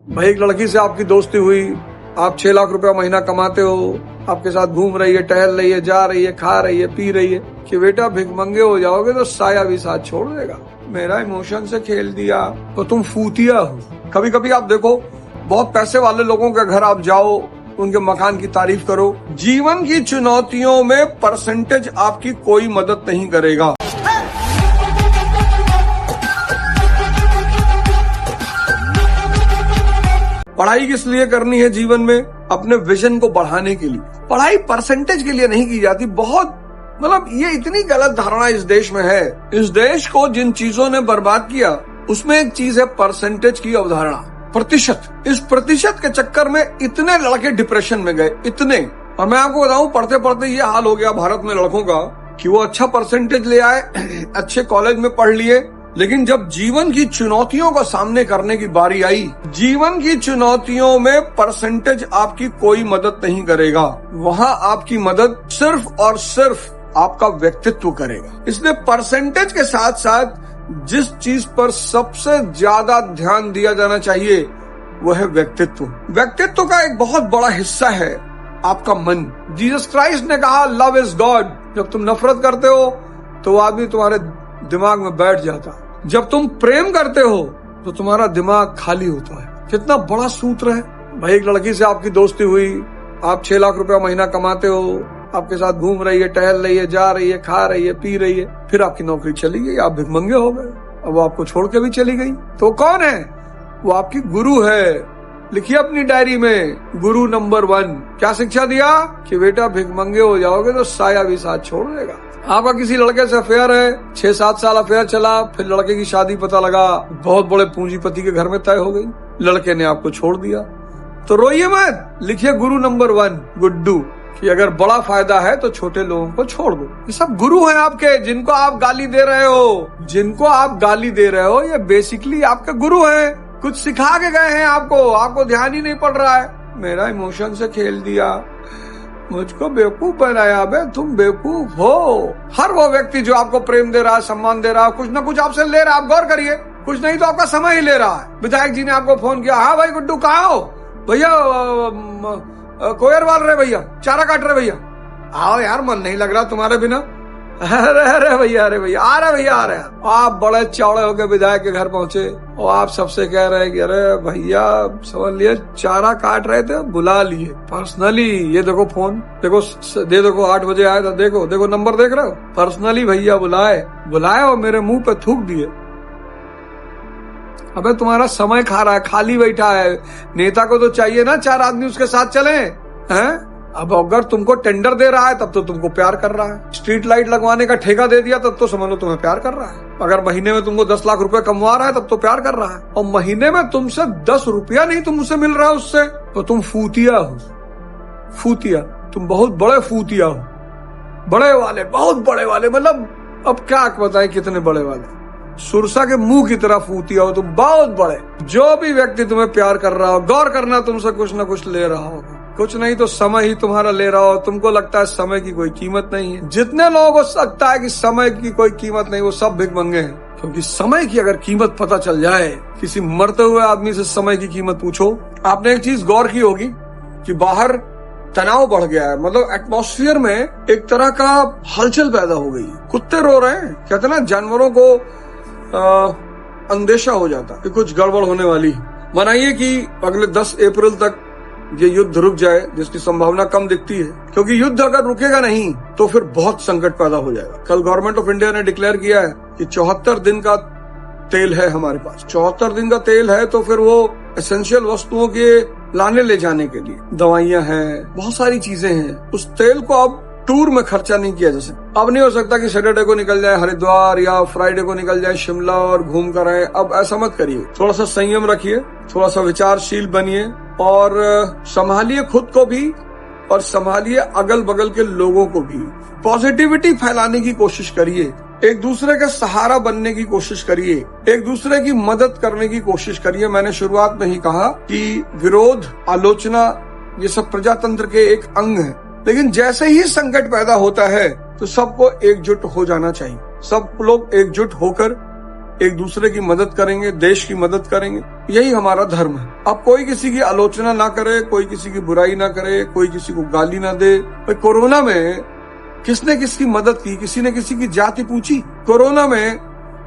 भाई एक लड़की से आपकी दोस्ती हुई, आप 6 लाख रुपया महीना कमाते हो, आपके साथ घूम रही है, टहल रही है, जा रही है, खा रही है, पी रही है कि बेटा भिखमंगे हो जाओगे तो साया भी साथ छोड़ देगा। मेरा इमोशन से खेल दिया तो तुम फूतिया हो। कभी कभी आप देखो, बहुत पैसे वाले लोगों के घर आप जाओ, उनके मकान की तारीफ करो। जीवन की चुनौतियों में परसेंटेज आपकी कोई मदद नहीं करेगा। पढ़ाई किस लिए करनी है जीवन में? अपने विजन को बढ़ाने के लिए। पढ़ाई परसेंटेज के लिए नहीं की जाती। बहुत ये इतनी गलत धारणा इस देश में है। इस देश को जिन चीजों ने बर्बाद किया उसमें एक चीज है परसेंटेज की अवधारणा, प्रतिशत। इस प्रतिशत के चक्कर में इतने लड़के डिप्रेशन में गए, इतने। और मैं आपको बताऊं, पढ़ते पढ़ते ये हाल हो गया भारत में लड़कों का कि वो अच्छा परसेंटेज ले आए, अच्छे कॉलेज में पढ़ लिए, लेकिन जब जीवन की चुनौतियों को सामने करने की बारी आई, जीवन की चुनौतियों में परसेंटेज आपकी कोई मदद नहीं करेगा। वहां आपकी मदद सिर्फ और सिर्फ आपका व्यक्तित्व करेगा। इसलिए परसेंटेज के साथ साथ जिस चीज पर सबसे ज्यादा ध्यान दिया जाना चाहिए वो है व्यक्तित्व। व्यक्तित्व का एक बहुत बड़ा हिस्सा है आपका मन। जीसस क्राइस्ट ने कहा लव इज गॉड। जब तुम नफरत करते हो तो वो आदमी तुम्हारे दिमाग में बैठ जाता। जब तुम प्रेम करते हो तो तुम्हारा दिमाग खाली होता है। कितना बड़ा सूत्र है। भाई एक लड़की से आपकी दोस्ती हुई, आप 6 लाख रुपया महीना कमाते हो, आपके साथ घूम रही है, टहल रही है, जा रही है, खा रही है, पी रही है, फिर आपकी नौकरी चली गई, आप भिखमंगे हो गए। अब वो आपको छोड़ के भी चली गई तो कौन है? वो आपकी गुरु है। लिखिए अपनी डायरी में, गुरु नंबर 1 क्या शिक्षा दिया कि बेटा भिखमंगे हो जाओगे तो साया भी साथ छोड़ देगा। आपका किसी लड़के से अफेयर है, 6-7 साल अफेयर चला, फिर लड़के की शादी पता लगा बहुत बड़े पूंजीपति के घर में तय हो गई, लड़के ने आपको छोड़ दिया, तो रोइए मत। लिखिए गुरु नंबर 1 गुड्डू, कि अगर बड़ा फायदा है तो छोटे लोगों को छोड़ दो। ये सब गुरु हैं आपके, जिनको आप गाली दे रहे हो। जिनको आप गाली दे रहे हो ये बेसिकली आपके गुरु हैं। कुछ सिखा के गए हैं आपको ध्यान ही नहीं पड़ रहा है। मेरा इमोशन से खेल दिया, मुझको बेवकूफ बनाया। बे तुम बेवकूफ हो। हर वो व्यक्ति जो आपको प्रेम दे रहा है, सम्मान दे रहा है, कुछ ना कुछ आपसे ले रहा है। आप गौर करिए, कुछ नहीं तो आपका समय ही ले रहा है। विधायक जी ने आपको फोन किया, हाँ भाई गुड्डू कहाँ हो? भैया कोयरवाल रहे भैया, चारा काट रहे भैया, आओ यार, मन नहीं लग रहा तुम्हारे बिना। अरे भैया आ रहे। आप बड़े चौड़े होकर विधायक के घर पहुंचे और आप सबसे कह रहे हैं कि अरे भैया समझ लिए चारा काट रहे थे, बुला लिए पर्सनली। ये देखो फोन, देखो 8 बजे आया था, देखो नंबर देख रहे हो, पर्सनली भैया बुलाए और मेरे मुंह पे थूक दिए। अबे तुम्हारा समय खा रहा है, खाली बैठा है। नेता को तो चाहिए ना 4 आदमी उसके साथ चले हैं। अब अगर तुमको टेंडर दे रहा है तब तो तुमको प्यार कर रहा है। स्ट्रीट लाइट लगवाने का ठेका दे दिया तब तो समझ लो तुम्हें प्यार कर रहा है। अगर महीने में तुमको 10 लाख रुपए कमवा रहा है तब तो प्यार कर रहा है। और महीने में तुमसे 10 रुपया नहीं तुमसे मिल रहा है उससे, तो तुम फूतिया हो। फूतिया, तुम बहुत बड़े फूतिया हो। बड़े वाले, बहुत बड़े वाले, मतलब अब क्या बताएं कितने बड़े वाले। सुरसा के मुंह की तरह फूतिया हो तुम, बहुत बड़े। जो भी व्यक्ति तुम्हें प्यार कर रहा हो, गौर करना तुमसे कुछ न कुछ ले रहा होगा। कुछ नहीं तो समय ही तुम्हारा ले रहा हो। तुमको लगता है समय की कोई कीमत नहीं है। जितने लोगों को लगता है कि समय की कोई कीमत नहीं, वो सब भिखमंगे हैं। क्योंकि समय की अगर कीमत पता चल जाए, किसी मरते हुए आदमी से समय की कीमत पूछो। आपने एक चीज गौर की होगी कि बाहर तनाव बढ़ गया है, मतलब एटमॉस्फेयर में एक तरह का हलचल पैदा हो गई। कुत्ते रो रहे हैं, कहते ना जानवरों को अंदेशा हो जाता कि कुछ गड़बड़ होने वाली। मनाइए कि अगले 10 अप्रैल तक ये युद्ध रुक जाए, जिसकी संभावना कम दिखती है, क्योंकि युद्ध अगर रुकेगा नहीं तो फिर बहुत संकट पैदा हो जाएगा। कल गवर्नमेंट ऑफ इंडिया ने डिक्लेयर किया है कि 74 दिन का तेल है हमारे पास। 74 दिन का तेल है तो फिर वो एसेंशियल वस्तुओं के लाने ले जाने के लिए दवाइयां हैं, बहुत सारी चीजें हैं। उस तेल को अब टूर में खर्चा नहीं किया जा सकता। अब नहीं हो सकता कि सैटरडे को निकल जाए हरिद्वार या फ्राइडे को निकल जाए शिमला और घूम कर आए। अब ऐसा मत करिए। थोड़ा सा संयम रखिए, थोड़ा सा विचारशील बनिए और संभालिए खुद को भी और संभालिए अगल बगल के लोगों को भी। पॉजिटिविटी फैलाने की कोशिश करिए, एक दूसरे के सहारा बनने की कोशिश करिए, एक दूसरे की मदद करने की कोशिश करिए। मैंने शुरुआत में ही कहा कि विरोध, आलोचना ये सब प्रजातंत्र के एक अंग है, लेकिन जैसे ही संकट पैदा होता है तो सबको एकजुट हो जाना चाहिए। सब लोग एकजुट होकर एक दूसरे की मदद करेंगे, देश की मदद करेंगे, यही हमारा धर्म है। अब कोई किसी की आलोचना ना करे, कोई किसी की बुराई ना करे, कोई किसी को गाली ना दे। कोरोना में किसने किसकी मदद की? किसी ने किसी की जाति पूछी? कोरोना में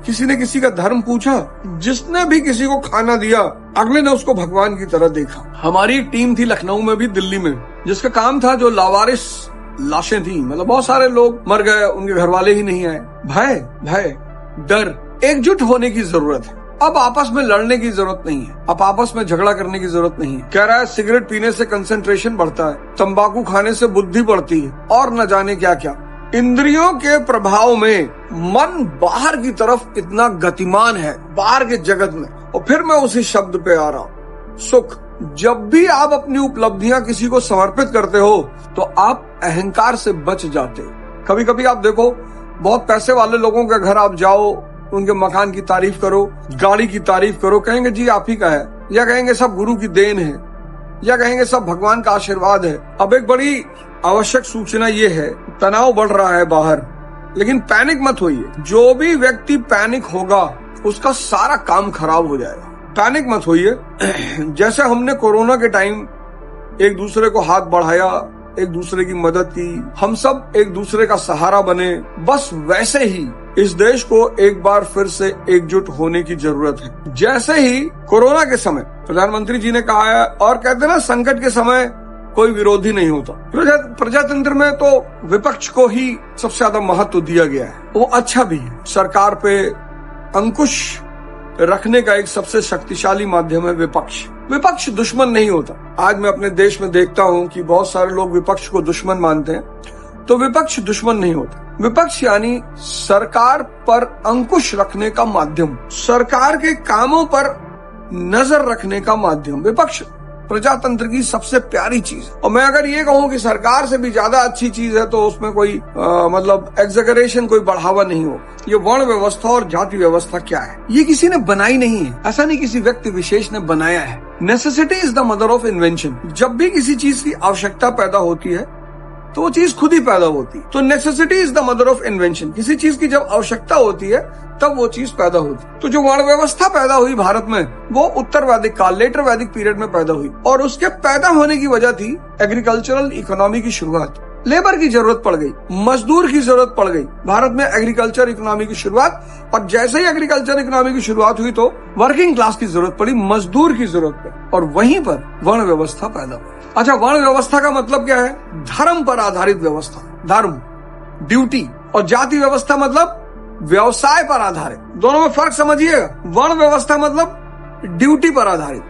किसी ने किसी का धर्म पूछा? जिसने भी किसी को खाना दिया, अगले ने उसको भगवान की तरह देखा। हमारी एक टीम थी लखनऊ में भी, दिल्ली में, जिसका काम था, जो लावारिस लाशें थी, मतलब बहुत सारे लोग मर गए, उनके घर वाले ही नहीं आए। भय, डर, एकजुट होने की जरूरत है। अब आपस में लड़ने की जरूरत नहीं है, अब आपस में झगड़ा करने की जरूरत नहीं है। कह रहा है सिगरेट पीने से कंसंट्रेशन बढ़ता है, तंबाकू खाने से बुद्धि बढ़ती है, और न जाने क्या क्या। इंद्रियों के प्रभाव में मन बाहर की तरफ इतना गतिमान है, बाहर के जगत में। और फिर मैं उसी शब्द पे आ रहा हूं, सुख। जब भी आप अपनी उपलब्धियां किसी को समर्पित करते हो तो आप अहंकार से बच जाते हो। कभी कभी आप देखो, बहुत पैसे वाले लोगों के घर आप जाओ, उनके मकान की तारीफ करो, गाड़ी की तारीफ करो, कहेंगे जी आप ही का है, या कहेंगे सब गुरु की देन है, या कहेंगे सब भगवान का आशीर्वाद है। अब एक बड़ी आवश्यक सूचना ये है, तनाव बढ़ रहा है बाहर, लेकिन पैनिक मत होइए। जो भी व्यक्ति पैनिक होगा उसका सारा काम खराब हो जाएगा। पैनिक मत होइए। जैसे हमने कोरोना के टाइम एक दूसरे को हाथ बढ़ाया, एक दूसरे की मदद की, हम सब एक दूसरे का सहारा बने, बस वैसे ही इस देश को एक बार फिर से एकजुट होने की जरूरत है। जैसे ही कोरोना के समय प्रधानमंत्री जी ने कहा है, और कहते हैं ना, संकट के समय कोई विरोधी नहीं होता। प्रजातंत्र में तो विपक्ष को ही सबसे ज्यादा महत्व दिया गया है, वो अच्छा भी है। सरकार पे अंकुश रखने का एक सबसे शक्तिशाली माध्यम है विपक्ष। विपक्ष दुश्मन नहीं होता। आज मैं अपने देश में देखता हूँ कि बहुत सारे लोग विपक्ष को दुश्मन मानते हैं, तो विपक्ष दुश्मन नहीं होता। विपक्ष यानी सरकार पर अंकुश रखने का माध्यम, सरकार के कामों पर नजर रखने का माध्यम। विपक्ष प्रजातंत्र की सबसे प्यारी चीज। और मैं अगर ये कहूँ कि सरकार से भी ज्यादा अच्छी चीज है, तो उसमें कोई मतलब एग्जैगरेशन, कोई बढ़ावा नहीं हो। ये वर्ण व्यवस्था और जाति व्यवस्था क्या है, ये किसी ने बनाई नहीं है, ऐसा नहीं किसी व्यक्ति विशेष ने बनाया है। Necessity is the mother of invention. जब भी किसी चीज की आवश्यकता पैदा होती है तो वो चीज खुद ही पैदा होती है। तो necessity is the mother of invention. किसी चीज की जब आवश्यकता होती है तब वो चीज पैदा होती है। तो जो वर्ण व्यवस्था पैदा हुई भारत में, वो उत्तर वैदिक काल, लेटर वैदिक पीरियड में पैदा हुई, और उसके पैदा होने की वजह थी एग्रीकल्चरल इकोनॉमी की शुरुआत। लेबर की जरूरत पड़ गई, मजदूर की जरूरत पड़ गई, भारत में एग्रीकल्चर इकोनॉमी की शुरुआत। और जैसे ही एग्रीकल्चर इकोनॉमी की शुरुआत हुई तो वर्किंग क्लास की जरूरत पड़ी, मजदूर की जरूरत पड़ी, और वहीं पर वर्ण व्यवस्था पैदा हुई। अच्छा, वर्ण व्यवस्था का मतलब क्या है? धर्म पर आधारित व्यवस्था, धर्म, ड्यूटी। और जाति व्यवस्था मतलब व्यवसाय पर आधारित। दोनों में फर्क समझिएगा। वर्ण व्यवस्था मतलब ड्यूटी पर आधारित।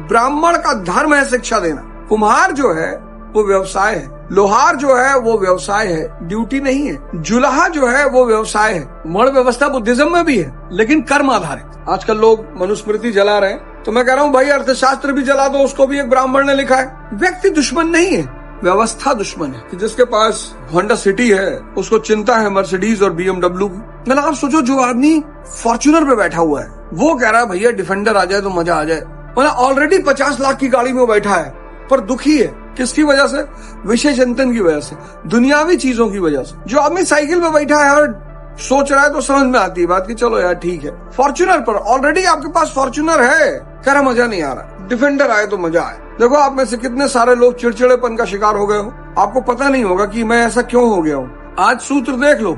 ब्राह्मण का धर्म है शिक्षा देना, कुम्हार जो है वो व्यवसाय है, लोहार जो है वो व्यवसाय है, ड्यूटी नहीं है। जुलाहा जो है वो व्यवसाय है। वर्ण व्यवस्था बुद्धिज्म में भी है, लेकिन कर्म आधारित। आजकल लोग मनुस्मृति जला रहे हैं, तो मैं कह रहा हूँ भाई अर्थशास्त्र भी जला दो, उसको भी एक ब्राह्मण ने लिखा है। व्यक्ति दुश्मन नहीं है, व्यवस्था दुश्मन है। कि जिसके पास होंडा सिटी है उसको चिंता है मर्सिडीज और BMW की। मतलब आप सोचो, जो आदमी फॉर्च्यूनर पे बैठा हुआ है वो कह रहा है भैया डिफेंडर आ जाए तो मजा आ जाए। मतलब ऑलरेडी 50 लाख की गाड़ी में बैठा है, पर दुखी है। किसकी वजह से? विषय चिंतन की वजह से, दुनियावी चीजों की वजह से। जो आदमी साइकिल में बैठा है और सोच रहा है तो समझ में आती है बात कि चलो यार ठीक है। फॉर्च्यूनर पर ऑलरेडी आपके पास फॉर्च्यूनर है, कह रहा मजा नहीं आ रहा, डिफेंडर आए तो मजा आए। देखो आप में से कितने सारे लोग चिड़चिड़ेपन का शिकार हो गए हो, आपको पता नहीं होगा कि मैं ऐसा क्यों हो गया हूँ। आज सूत्र देख लो,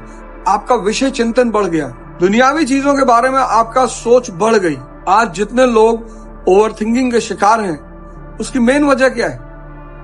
आपका विषय चिंतन बढ़ गया, दुनियावी चीजों के बारे में आपका सोच बढ़ गई। आज जितने लोग ओवर थिंकिंग के शिकार हैं, उसकी मेन वजह क्या है?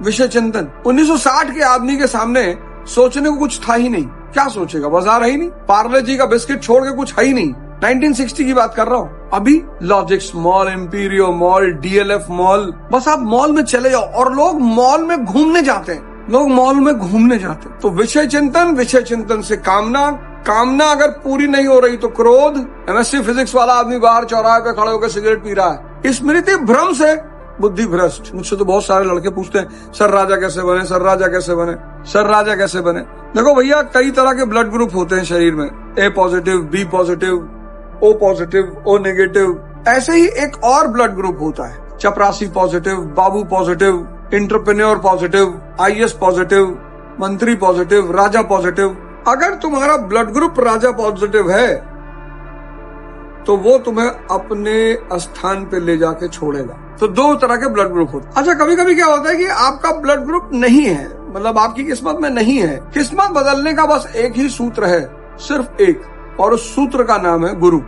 विषय चिंतन। 1960 के आदमी के सामने सोचने को कुछ था ही नहीं। क्या सोचेगा? बाजार है ही नहीं, पार्ले जी का बिस्किट छोड़ के कुछ है ही नहीं। 1960 की बात कर रहा हूँ। अभी Logix mall, Emporio mall, DLF mall, बस आप मॉल में चले जाओ और लोग मॉल में घूमने जाते हैं, लोग मॉल में घूमने जाते हैं। तो विषय चिंतन, विषय चिंतन से कामना, कामना अगर पूरी नहीं हो रही तो क्रोध। MSc फिजिक्स वाला आदमी बाहर चौराहे पे खड़े होकर सिगरेट पी रहा है। स्मृति भ्रम से बुद्धि भ्रष्ट। मुझसे तो बहुत सारे लड़के पूछते हैं, सर राजा कैसे बने, सर राजा कैसे बने, सर राजा कैसे बने। देखो भैया, कई तरह के ब्लड ग्रुप होते हैं शरीर में, A positive, B positive, O positive, O negative. ऐसे ही एक और ब्लड ग्रुप होता है, चपरासी positive, Babu positive, entrepreneur positive, IS positive, मंत्री पॉजिटिव, राजा पॉजिटिव। अगर तुम्हारा ब्लड ग्रुप राजा पॉजिटिव है तो वो तुम्हें अपने स्थान पे ले जाके छोड़ेगा। तो 2 तरह के ब्लड ग्रुप होते हैं। अच्छा, कभी कभी क्या होता है कि आपका ब्लड ग्रुप नहीं है, मतलब आपकी किस्मत में नहीं है। किस्मत बदलने का बस एक ही सूत्र है, सिर्फ एक, और उस सूत्र का नाम है गुरु।